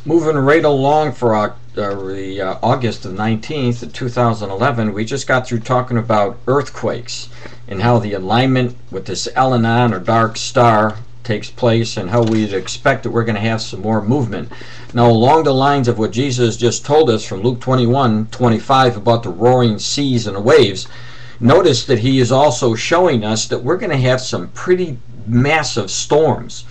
Moving right along for August the 19th of 2011, we just got through talking about earthquakes and how the alignment with this Elenon or dark star takes place and how we'd expect that we're going to have some more movement. Now, along the lines of what Jesus just told us from Luke 21:25 about the roaring seas and the waves, notice that he is also showing us that we're going to have some pretty massive storms,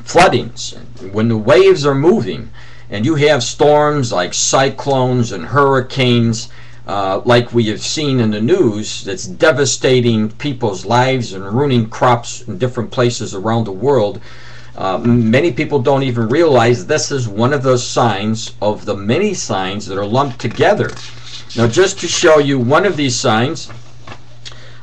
floodings, when the waves are moving. And you have storms like cyclones and hurricanes, like we have seen in the news, that's devastating people's lives and ruining crops in different places around the world. Many people don't even realize this is one of those signs of the many signs that are lumped together. Now, just to show you one of these signs,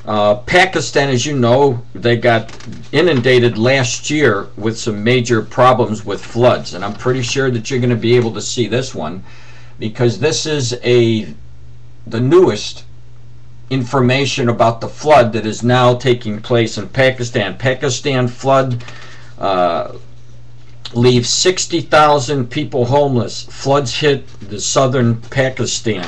Pakistan, as you know, they got inundated last year with some major problems with floods, and I'm pretty sure that you're going to be able to see this one because this is the newest information about the flood that is now taking place in Pakistan. Pakistan flood leaves 60,000 people homeless. Floods hit the southern Pakistan.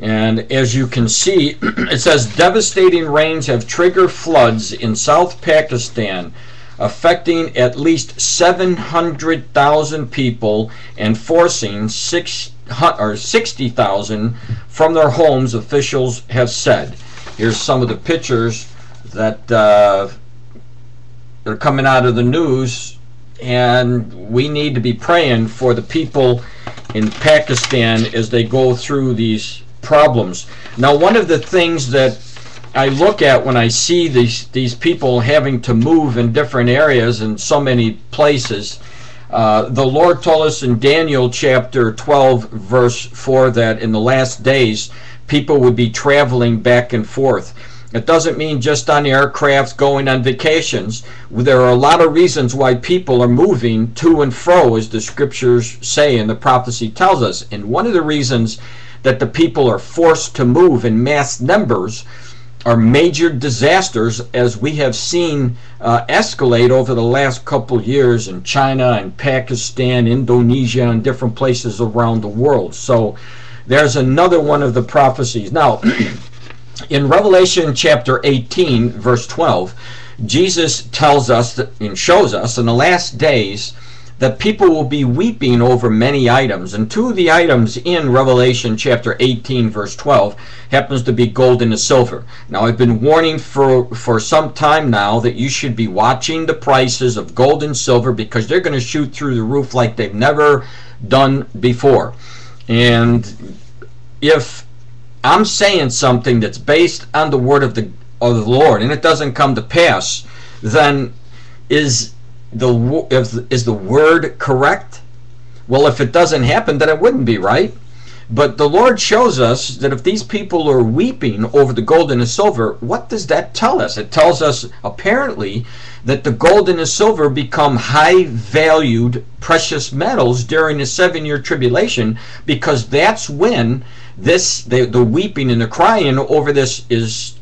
And as you can see, it says devastating rains have triggered floods in South Pakistan, affecting at least 700,000 people and forcing 60,000 from their homes, officials have said. Here's some of the pictures that are coming out of the news, and we need to be praying for the people in Pakistan as they go through these problems. Now, one of the things that I look at when I see these people having to move in different areas in so many places, the Lord told us in Daniel chapter 12 verse 4 that in the last days people would be traveling back and forth. It doesn't mean just on aircrafts going on vacations. There are a lot of reasons why people are moving to and fro, as the scriptures say and the prophecy tells us. And one of the reasons that the people are forced to move in mass numbers are major disasters, as we have seen escalate over the last couple of years in China and Pakistan, Indonesia, and different places around the world. So there's another one of the prophecies. Now, in Revelation chapter 18, verse 12, Jesus tells us that, and shows us in the last days that people will be weeping over many items. And two of the items in Revelation chapter 18, verse 12, happens to be gold and silver. Now, I've been warning for some time now that you should be watching the prices of gold and silver because they're going to shoot through the roof like they've never done before. And if I'm saying something that's based on the word of the Lord and it doesn't come to pass, then is the word correct? Well, if it doesn't happen, then it wouldn't be, right? But the Lord shows us that if these people are weeping over the gold and the silver, what does that tell us? It tells us apparently that the gold and the silver become high valued precious metals during the 7-year tribulation, because that's when the weeping and the crying over this is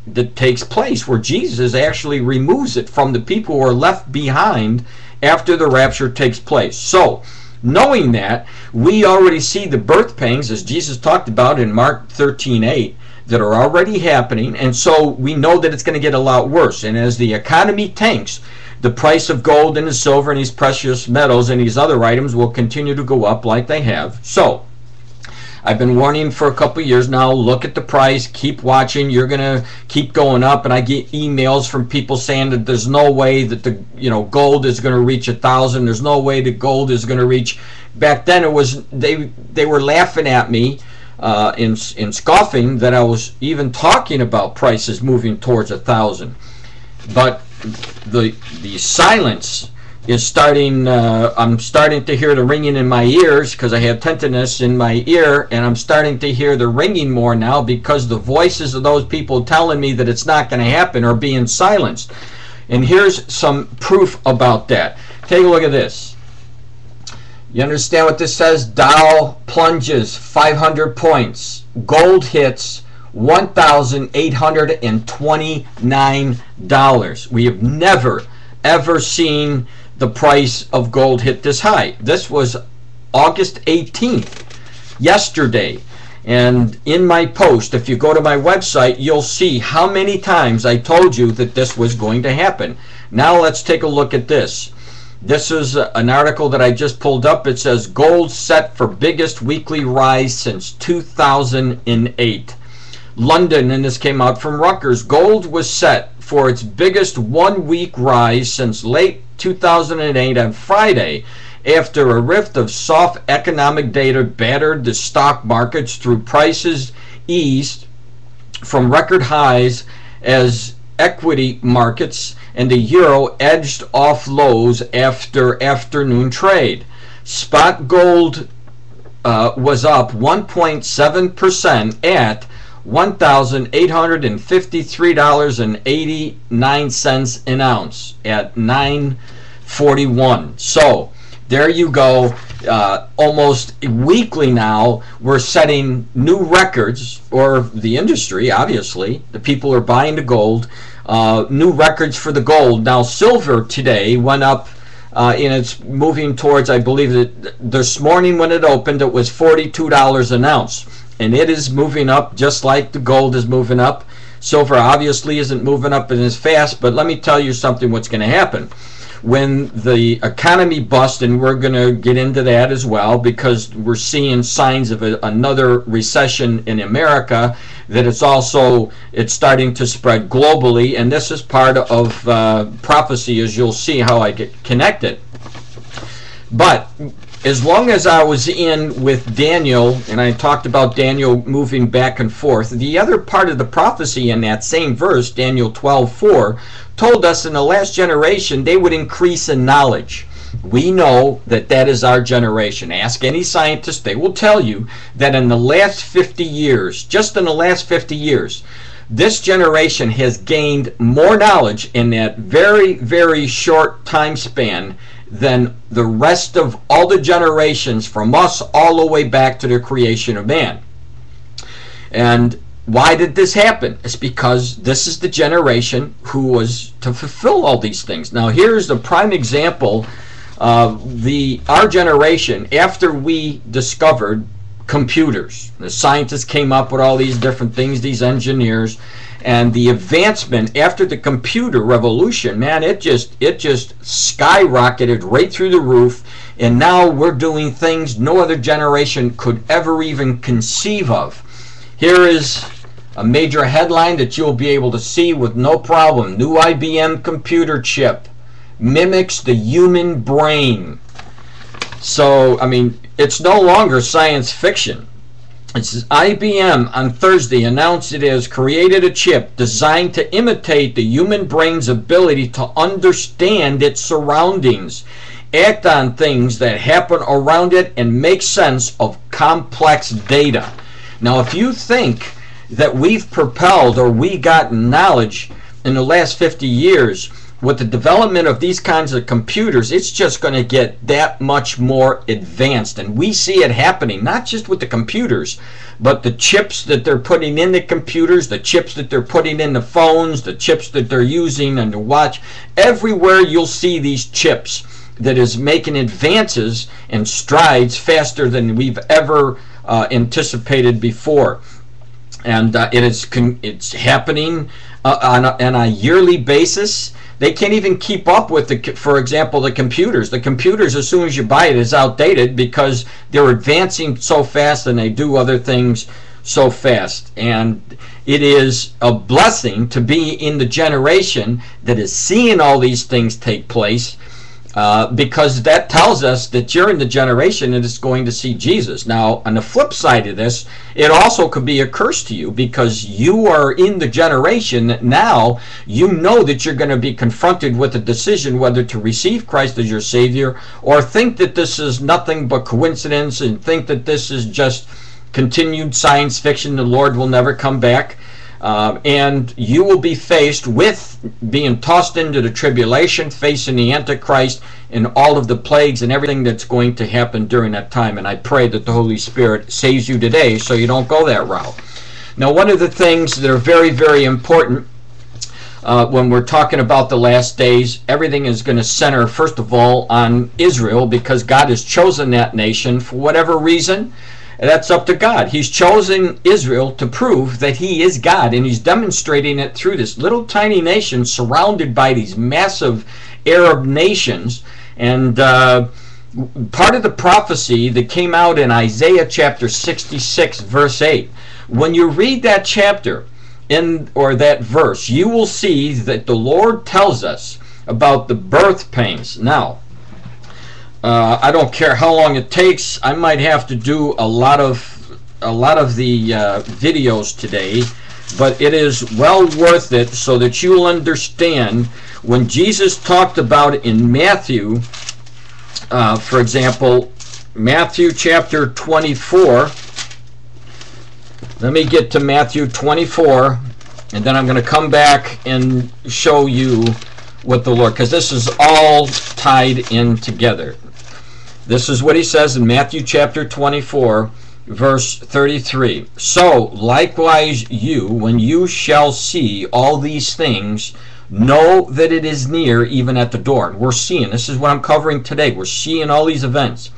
that takes place, where Jesus actually removes it from the people who are left behind after the rapture takes place. So, knowing that, we already see the birth pangs, as Jesus talked about in Mark 13:8, that are already happening, and so we know that it's going to get a lot worse. And as the economy tanks, the price of gold and the silver and these precious metals and these other items will continue to go up like they have. So, I've been warning for a couple of years now, look at the price, keep watching, you're going to keep going up. And I get emails from people saying that there's no way that the gold is going to reach 1,000. There's no way that gold is going to reach. Back then it was they were laughing at me in scoffing that I was even talking about prices moving towards 1,000. But the silence is starting. I'm starting to hear the ringing in my ears because I have tinnitus in my ear, and I'm starting to hear the ringing more now because the voices of those people telling me that it's not going to happen are being silenced. And here's some proof about that. Take a look at this. You understand what this says? Dow plunges 500 points. Gold hits $1,829. We have never ever seen the price of gold hit this high. This was August 18th, yesterday. And in my post, if you go to my website, you'll see how many times I told you that this was going to happen. Now let's take a look at this. This is an article that I just pulled up. It says gold set for biggest weekly rise since 2008. London, and this came out from Rutgers, gold was set for its biggest one-week rise since late 2008 on Friday, after a rift of soft economic data battered the stock markets through prices eased from record highs as equity markets and the euro edged off lows after afternoon trade. Spot gold was up 1.7% at $1,853.89 an ounce at 9:41. So there you go. Almost weekly now, we're setting new records, or the industry, obviously. The people are buying the gold. New records for the gold. Now, silver today went up, and it's moving towards, I believe that this morning when it opened, it was $42 an ounce. And it is moving up just like the gold is moving up. Silver obviously isn't moving up as fast, but let me tell you something what's going to happen. When the economy busts, and we're going to get into that as well because we're seeing signs of another recession in America, that it's starting to spread globally, and this is part of prophecy, as you'll see how I get connected. But as long as I was in with Daniel, and I talked about Daniel moving back and forth, the other part of the prophecy in that same verse, Daniel 12:4, told us in the last generation they would increase in knowledge. We know that that is our generation. Ask any scientist, they will tell you that in the last 50 years, just in the last 50 years, this generation has gained more knowledge in that very, very short time span than the rest of all the generations from us all the way back to the creation of man. And why did this happen? It's because this is the generation who was to fulfill all these things. Now here's the prime example of our generation after we discovered computers. The scientists came up with all these different things, these engineers, and the advancement after the computer revolution, man, it just skyrocketed right through the roof, and now we're doing things no other generation could ever even conceive of. Here is a major headline that you'll be able to see with no problem. New IBM computer chip mimics the human brain. So, I mean, it's no longer science fiction. It's IBM on Thursday announced it has created a chip designed to imitate the human brain's ability to understand its surroundings, act on things that happen around it, and make sense of complex data. Now, if you think that we've propelled or we got knowledge in the last 50 years, with the development of these kinds of computers, it's just going to get that much more advanced. And we see it happening, not just with the computers, but the chips that they're putting in the computers, the chips that they're putting in the phones, the chips that they're using on the watch. Everywhere you'll see these chips that is making advances and strides faster than we've ever anticipated before. And it's happening on a yearly basis. They can't even keep up with, for example, the computers. The computers, as soon as you buy it, is outdated because they're advancing so fast and they do other things so fast. And it is a blessing to be in the generation that is seeing all these things take place, because that tells us that you're in the generation that is going to see Jesus. Now, on the flip side of this, it also could be a curse to you because you are in the generation that now you know that you're going to be confronted with a decision whether to receive Christ as your Savior or think that this is nothing but coincidence and think that this is just continued science fiction, the Lord will never come back. And you will be faced with being tossed into the tribulation, facing the Antichrist and all of the plagues and everything that's going to happen during that time. And I pray that the Holy Spirit saves you today so you don't go that route. Now, one of the things that are very, very important when we're talking about the last days, everything is going to center, first of all, on Israel, because God has chosen that nation for whatever reason. That's up to God. He's chosen Israel to prove that he is God, and he's demonstrating it through this little tiny nation surrounded by these massive Arab nations. And part of the prophecy that came out in Isaiah chapter 66, verse 8, when you read that chapter, or that verse, you will see that the Lord tells us about the birth pains. Now, I don't care how long it takes. I might have to do a lot of the videos today, but it is well worth it so that you will understand when Jesus talked about it in Matthew. For example, Matthew chapter 24. Let me get to Matthew 24, and then I'm going to come back and show you what the Lord, because this is all tied in together. This is what he says in Matthew chapter 24, verse 33. So, likewise you, when you shall see all these things, know that it is near, even at the door. And we're seeing, this is what I'm covering today. We're seeing all these events.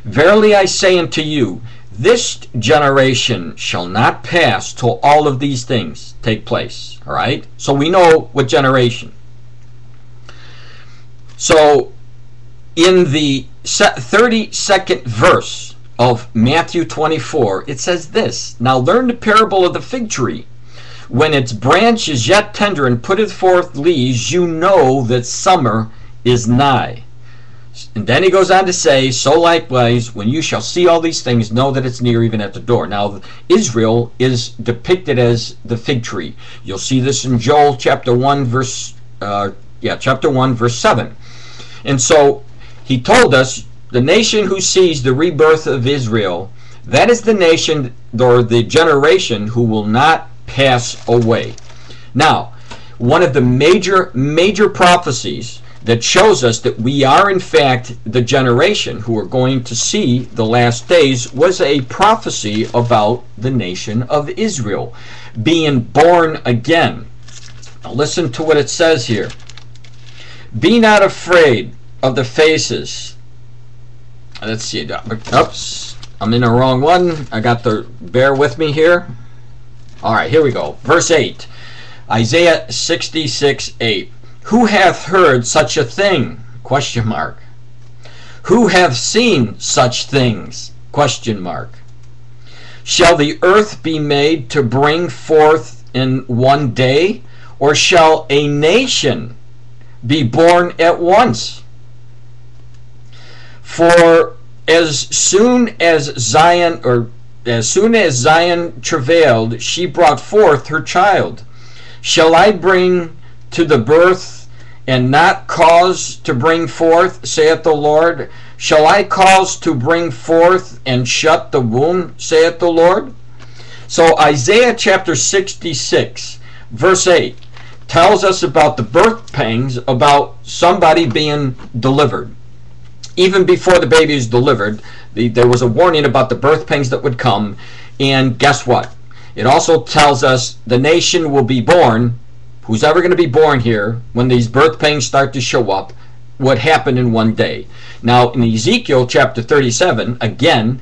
Verily I say unto you, this generation shall not pass till all of these things take place. All right? So we know what generation. So in the 32nd verse of Matthew 24, it says this, Now learn the parable of the fig tree. When its branch is yet tender and putteth forth leaves, you know that summer is nigh. And then he goes on to say, So likewise, when you shall see all these things, know that it's near, even at the door. Now, Israel is depicted as the fig tree. You'll see this in Joel chapter 1, verse 7. And so, he told us, the nation who sees the rebirth of Israel, that is the nation, or the generation, who will not pass away. Now, one of the major prophecies that shows us that we are in fact the generation who are going to see the last days was a prophecy about the nation of Israel being born again. Now listen to what it says here. Be not afraid of the faces. Let's see. Oops, I'm in the wrong one. I got the, bear with me here. All right, here we go. Verse 8. Isaiah 66:8. Who hath heard such a thing? Question mark. Who hath seen such things? Question mark. Shall the earth be made to bring forth in one day, or shall a nation be born at once? For as soon as Zion travailed, she brought forth her child. Shall I bring to the birth, and not cause to bring forth, saith the Lord? Shall I cause to bring forth, and shut the womb, saith the Lord? So Isaiah chapter 66, verse 8, tells us about the birth pangs, about somebody being delivered. Even before the baby is delivered, there was a warning about the birth pangs that would come, and guess what? It also tells us the nation will be born. Who's ever going to be born here, when these birth pains start to show up, what happened in one day. Now, in Ezekiel chapter 37, again,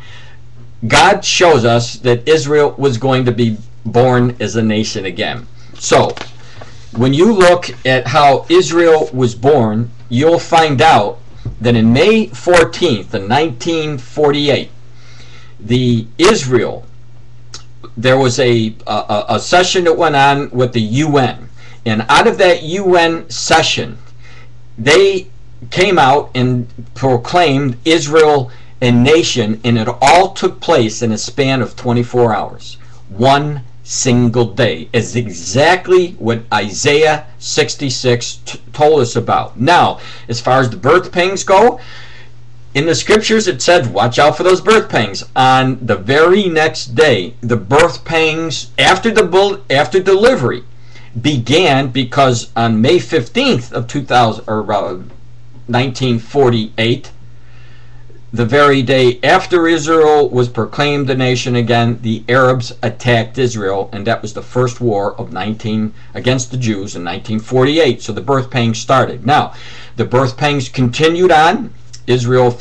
God shows us that Israel was going to be born as a nation again. So, when you look at how Israel was born, you'll find out that in May 14th, of 1948, there was a session that went on with the UN. And out of that UN session, they came out and proclaimed Israel a nation, and it all took place in a span of 24 hours. One single day is exactly what Isaiah 66 told us about. Now, as far as the birth pangs go, in the scriptures it said, watch out for those birth pangs. On the very next day, the birth pangs after delivery began, because on May 15th of 1948, the very day after Israel was proclaimed a nation again, the Arabs attacked Israel, and that was the first war of against the Jews in 1948. So the birth pangs started. Now, the birth pangs continued on. Israel